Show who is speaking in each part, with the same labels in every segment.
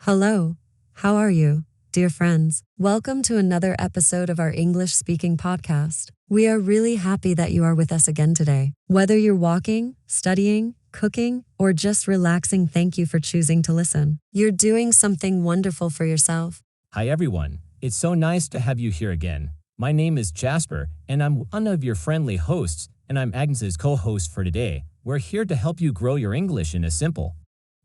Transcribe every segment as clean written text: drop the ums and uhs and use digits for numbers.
Speaker 1: Hello, how are you, dear friends? Welcome to another episode of our English speaking podcast. We are really happy that you are with us again today. Whether you're walking, studying, cooking, or just relaxing, thank you for choosing to listen. You're doing something wonderful for yourself.
Speaker 2: Hi everyone, it's so nice to have you here again. My name is Jasper, and I'm one of your friendly hosts, and I'm Agnes's co-host for today. We're here to help you grow your English in a simple,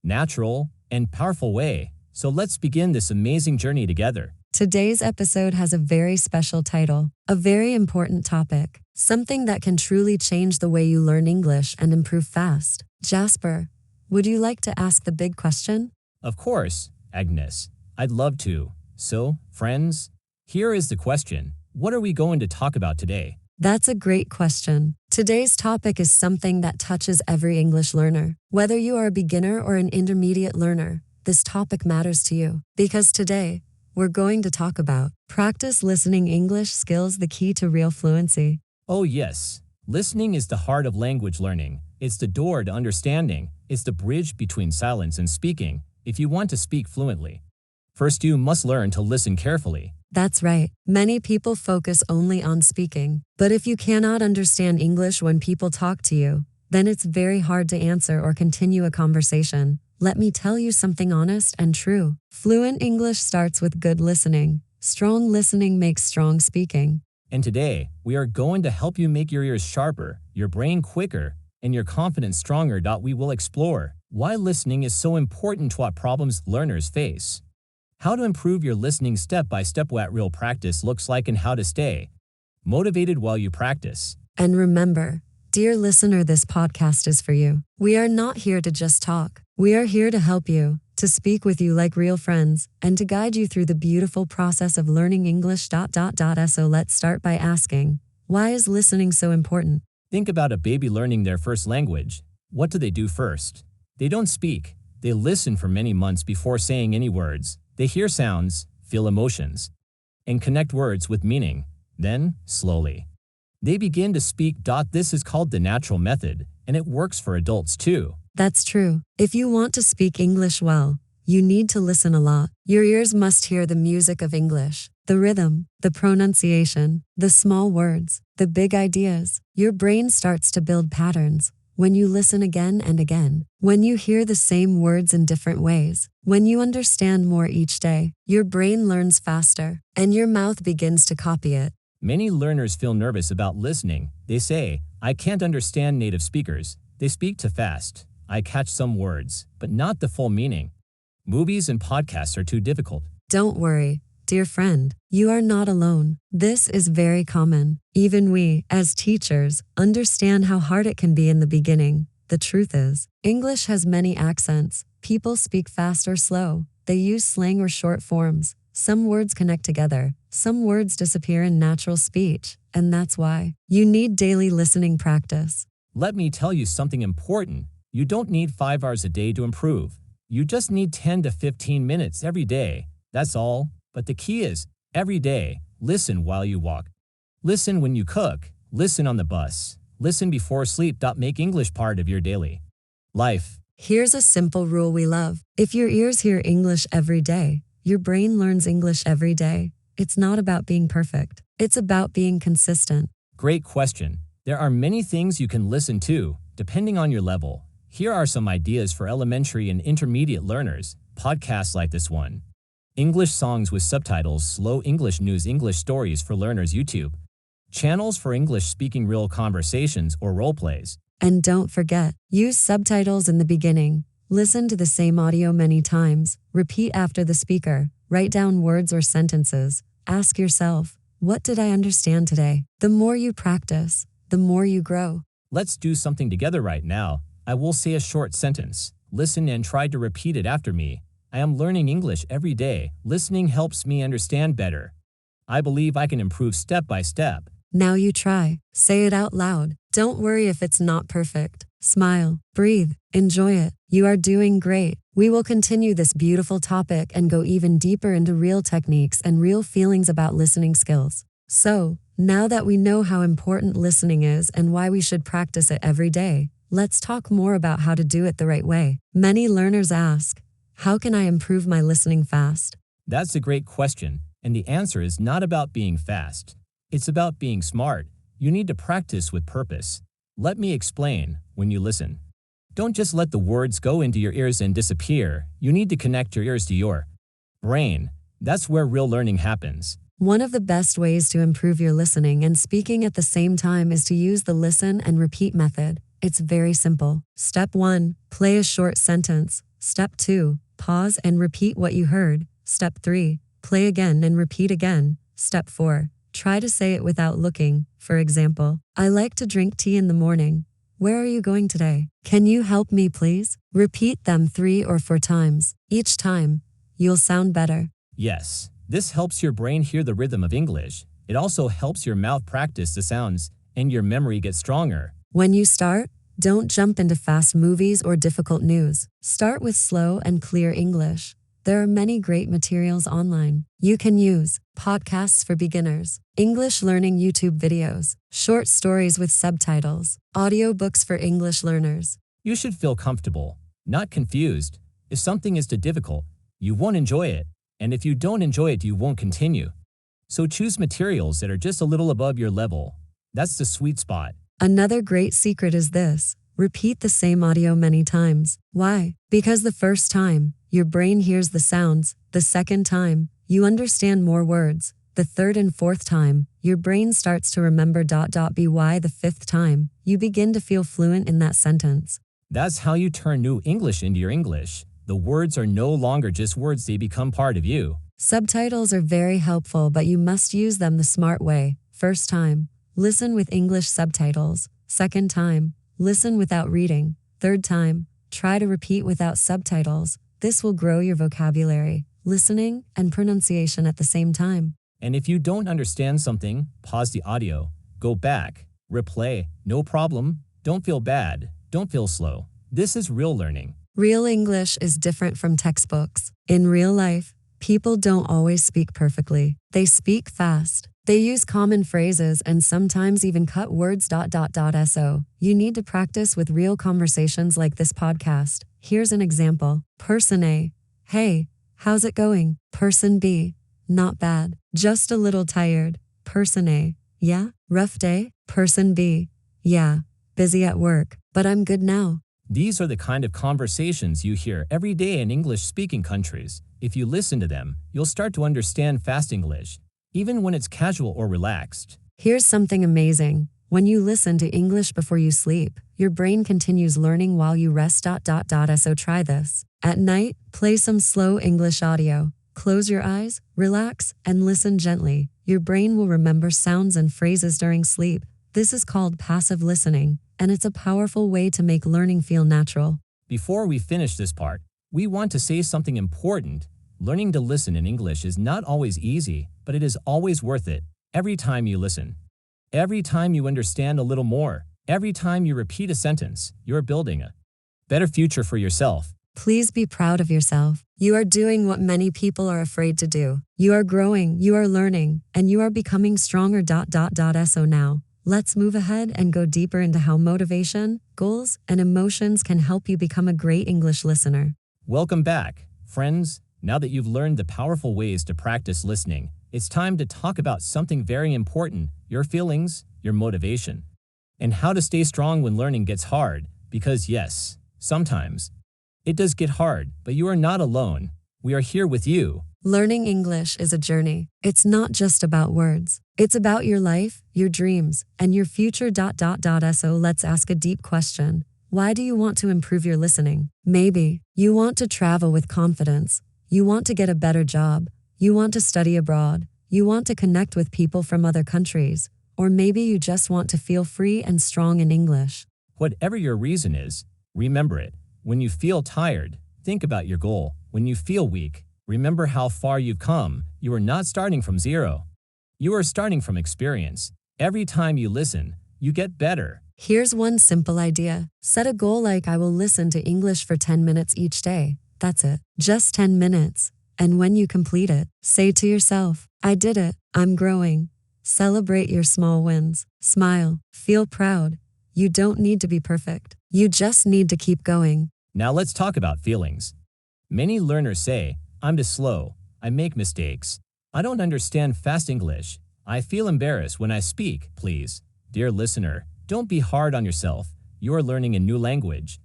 Speaker 2: natural, and powerful way. So let's begin this amazing journey together.
Speaker 1: Today's episode has a very special title, a very important topic, something that can truly change the way you learn English and improve fast. Jasper, would you like to ask the big question?
Speaker 2: Of course, Agnes, I'd love to. So, friends, here is the question. What are we going to talk about today?
Speaker 1: That's a great question. Today's topic is something that touches every English learner. Whether you are a beginner or an intermediate learner, this topic matters to you. Because today, we're going to talk about practice listening English skills, the key to real fluency.
Speaker 2: Oh yes, listening is the heart of language learning. It's the door to understanding. It's the bridge between silence and speaking, if you want to speak fluently. First, you must learn to listen carefully.
Speaker 1: That's right. Many people focus only on speaking. But if you cannot understand English when people talk to you, then it's very hard to answer or continue a conversation. Let me tell you something honest and true. Fluent English starts with good listening. Strong listening makes strong speaking.
Speaker 2: And today, we are going to help you make your ears sharper, your brain quicker, and your confidence stronger. We will explore why listening is so important to what problems learners face, how to improve your listening step by step, what real practice looks like, and how to stay motivated while you practice.
Speaker 1: And remember, dear listener, this podcast is for you. We are not here to just talk. We are here to help you, to speak with you like real friends, and to guide you through the beautiful process of learning English. So let's start by asking, why is listening so important?
Speaker 2: Think about a baby learning their first language. What do they do first? They don't speak. They listen for many months before saying any words. They hear sounds, feel emotions, and connect words with meaning. Then, slowly, they begin to speak. This is called the natural method, and it works for adults too.
Speaker 1: That's true. If you want to speak English well, you need to listen a lot. Your ears must hear the music of English, the rhythm, the pronunciation, the small words, the big ideas. Your brain starts to build patterns. When you listen again and again, when you hear the same words in different ways, when you understand more each day, your brain learns faster, and your mouth begins to copy it.
Speaker 2: Many learners feel nervous about listening. They say, I can't understand native speakers. They speak too fast. I catch some words, but not the full meaning. Movies and podcasts are too difficult.
Speaker 1: Don't worry, dear friend. You are not alone. This is very common. Even we, as teachers, understand how hard it can be in the beginning. The truth is, English has many accents. People speak fast or slow. They use slang or short forms. Some words connect together. Some words disappear in natural speech. And that's why you need daily listening practice.
Speaker 2: Let me tell you something important. You don't need 5 hours a day to improve. You just need 10 to 15 minutes every day. That's all. But the key is, every day, listen while you walk. Listen when you cook. Listen on the bus. Listen before sleep. Make English part of your daily life.
Speaker 1: Here's a simple rule we love. If your ears hear English every day, your brain learns English every day. It's not about being perfect. It's about being consistent.
Speaker 2: Great question. There are many things you can listen to, depending on your level. Here are some ideas for elementary and intermediate learners. Podcasts like this one. English songs with subtitles, slow English news, English stories for learners, YouTube. Channels for English speaking, real conversations or role plays.
Speaker 1: And don't forget, use subtitles in the beginning. Listen to the same audio many times. Repeat after the speaker. Write down words or sentences. Ask yourself, what did I understand today? The more you practice, the more you grow.
Speaker 2: Let's do something together right now. I will say a short sentence. Listen and try to repeat it after me. I am learning English every day. Listening helps me understand better. I believe I can improve step by step.
Speaker 1: Now you try. Say it out loud. Don't worry if it's not perfect. Smile, breathe, enjoy it. You are doing great. We will continue this beautiful topic and go even deeper into real techniques and real feelings about listening skills. So, now that we know how important listening is and why we should practice it every day, let's talk more about how to do it the right way. Many learners ask, How can I improve my listening fast?
Speaker 2: That's a great question, and the answer is not about being fast. It's about being smart. You need to practice with purpose. Let me explain when you listen. Don't just let the words go into your ears and disappear. You need to connect your ears to your brain. That's where real learning happens.
Speaker 1: One of the best ways to improve your listening and speaking at the same time is to use the listen and repeat method. It's very simple. Step 1. Play a short sentence. Step 2. Pause and repeat what you heard. Step 3. Play again and repeat again. Step 4. Try to say it without looking. For example, I like to drink tea in the morning. Where are you going today? Can you help me, please? Repeat them 3 or 4 times. Each time, you'll sound better.
Speaker 2: Yes, this helps your brain hear the rhythm of English. It also helps your mouth practice the sounds, and your memory gets stronger.
Speaker 1: When you start, don't jump into fast movies or difficult news. Start with slow and clear English. There are many great materials online. You can use podcasts for beginners, English learning YouTube videos, short stories with subtitles, audiobooks for English learners.
Speaker 2: You should feel comfortable, not confused. If something is too difficult, you won't enjoy it. And if you don't enjoy it, you won't continue. So choose materials that are just a little above your level. That's the sweet spot.
Speaker 1: Another great secret is this: repeat the same audio many times. Why? Because the first time, your brain hears the sounds. The second time, you understand more words. The third and fourth time, your brain starts to remember. By the fifth time, you begin to feel fluent in that sentence.
Speaker 2: That's how you turn new English into your English. The words are no longer just words, they become part of you.
Speaker 1: Subtitles are very helpful, but you must use them the smart way. First time, listen with English subtitles. Second time, listen without reading. Third time, try to repeat without subtitles. This will grow your vocabulary, listening, and pronunciation at the same time.
Speaker 2: And if you don't understand something, pause the audio, go back, replay, no problem. Don't feel bad, don't feel slow. This is real learning.
Speaker 1: Real English is different from textbooks. In real life, people don't always speak perfectly. They speak fast. They use common phrases and sometimes even cut words. So, you need to practice with real conversations like this podcast. Here's an example. Person A: hey, how's it going? Person B: not bad, just a little tired. Person A: yeah, rough day? Person B: yeah, busy at work, but I'm good now.
Speaker 2: These are the kind of conversations you hear every day in English-speaking countries. If you listen to them, you'll start to understand fast English, even when it's casual or relaxed.
Speaker 1: Here's something amazing. When you listen to English before you sleep, your brain continues learning while you rest. So try this. At night, play some slow English audio. Close your eyes, relax, and listen gently. Your brain will remember sounds and phrases during sleep. This is called passive listening, and it's a powerful way to make learning feel natural.
Speaker 2: Before we finish this part, we want to say something important. Learning to listen in English is not always easy, but it is always worth it. Every time you listen, every time you understand a little more, every time you repeat a sentence, you're building a better future for yourself.
Speaker 1: Please be proud of yourself. You are doing what many people are afraid to do. You are growing, you are learning, and you are becoming stronger. So now, let's move ahead and go deeper into how motivation, goals, and emotions can help you become a great English listener.
Speaker 2: Welcome back, friends. Now that you've learned the powerful ways to practice listening, it's time to talk about something very important: your feelings, your motivation, and how to stay strong when learning gets hard. Because yes, sometimes it does get hard, but you are not alone. We are here with you.
Speaker 1: Learning English is a journey. It's not just about words. It's about your life, your dreams, and your future. So let's ask a deep question. Why do you want to improve your listening? Maybe you want to travel with confidence. You want to get a better job. You want to study abroad. You want to connect with people from other countries. Or maybe you just want to feel free and strong in English.
Speaker 2: Whatever your reason is, remember it. When you feel tired, think about your goal. When you feel weak, remember how far you've come. You are not starting from zero. You are starting from experience. Every time you listen, you get better.
Speaker 1: Here's one simple idea. Set a goal like I will listen to English for 10 minutes each day. That's it. Just 10 minutes. And when you complete it, say to yourself, I did it. I'm growing. Celebrate your small wins. Smile. Feel proud. You don't need to be perfect. You just need to keep going.
Speaker 2: Now let's talk about feelings. Many learners say, I'm too slow, I make mistakes, I don't understand fast English, I feel embarrassed when I speak, please. Dear listener, don't be hard on yourself. You are learning a new language.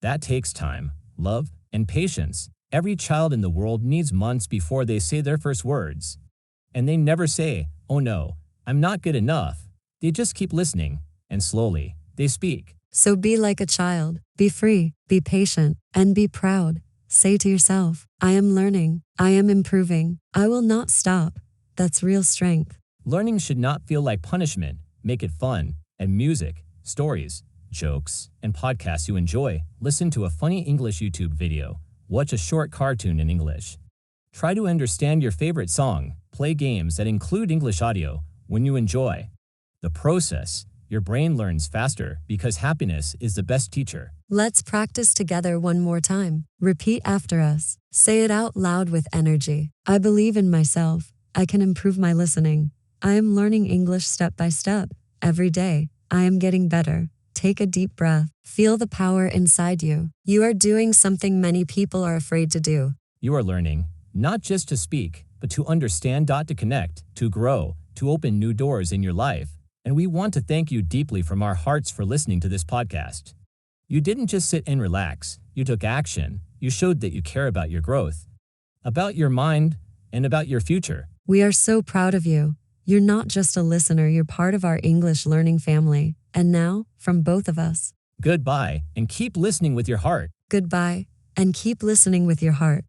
Speaker 2: That takes time, love, and patience. Every child in the world needs months before they say their first words. And they never say, oh no, I'm not good enough. They just keep listening, and slowly, they speak.
Speaker 1: So be like a child, be free, be patient, and be proud. Say to yourself, I am learning, I am improving, I will not stop. That's real strength.
Speaker 2: Learning should not feel like punishment. Make it fun, and music, stories, jokes, and podcasts you enjoy. Listen to a funny English YouTube video. Watch a short cartoon in English. Try to understand your favorite song. Play games that include English audio when you enjoy the process. Your brain learns faster because happiness is the best teacher.
Speaker 1: Let's practice together one more time. Repeat after us. Say it out loud with energy. I believe in myself. I can improve my listening. I am learning English step by step. Every day, I am getting better. Take a deep breath. Feel the power inside you. You are doing something many people are afraid to do.
Speaker 2: You are learning, not just to speak, but to understand, to connect, to grow, to open new doors in your life. And we want to thank you deeply from our hearts for listening to this podcast. You didn't just sit and relax. You took action. You showed that you care about your growth, about your mind, and about your future.
Speaker 1: We are so proud of you. You're not just a listener, you're part of our English learning family. And now, from both of us,
Speaker 2: goodbye, and keep listening with your heart.
Speaker 1: Goodbye, and keep listening with your heart.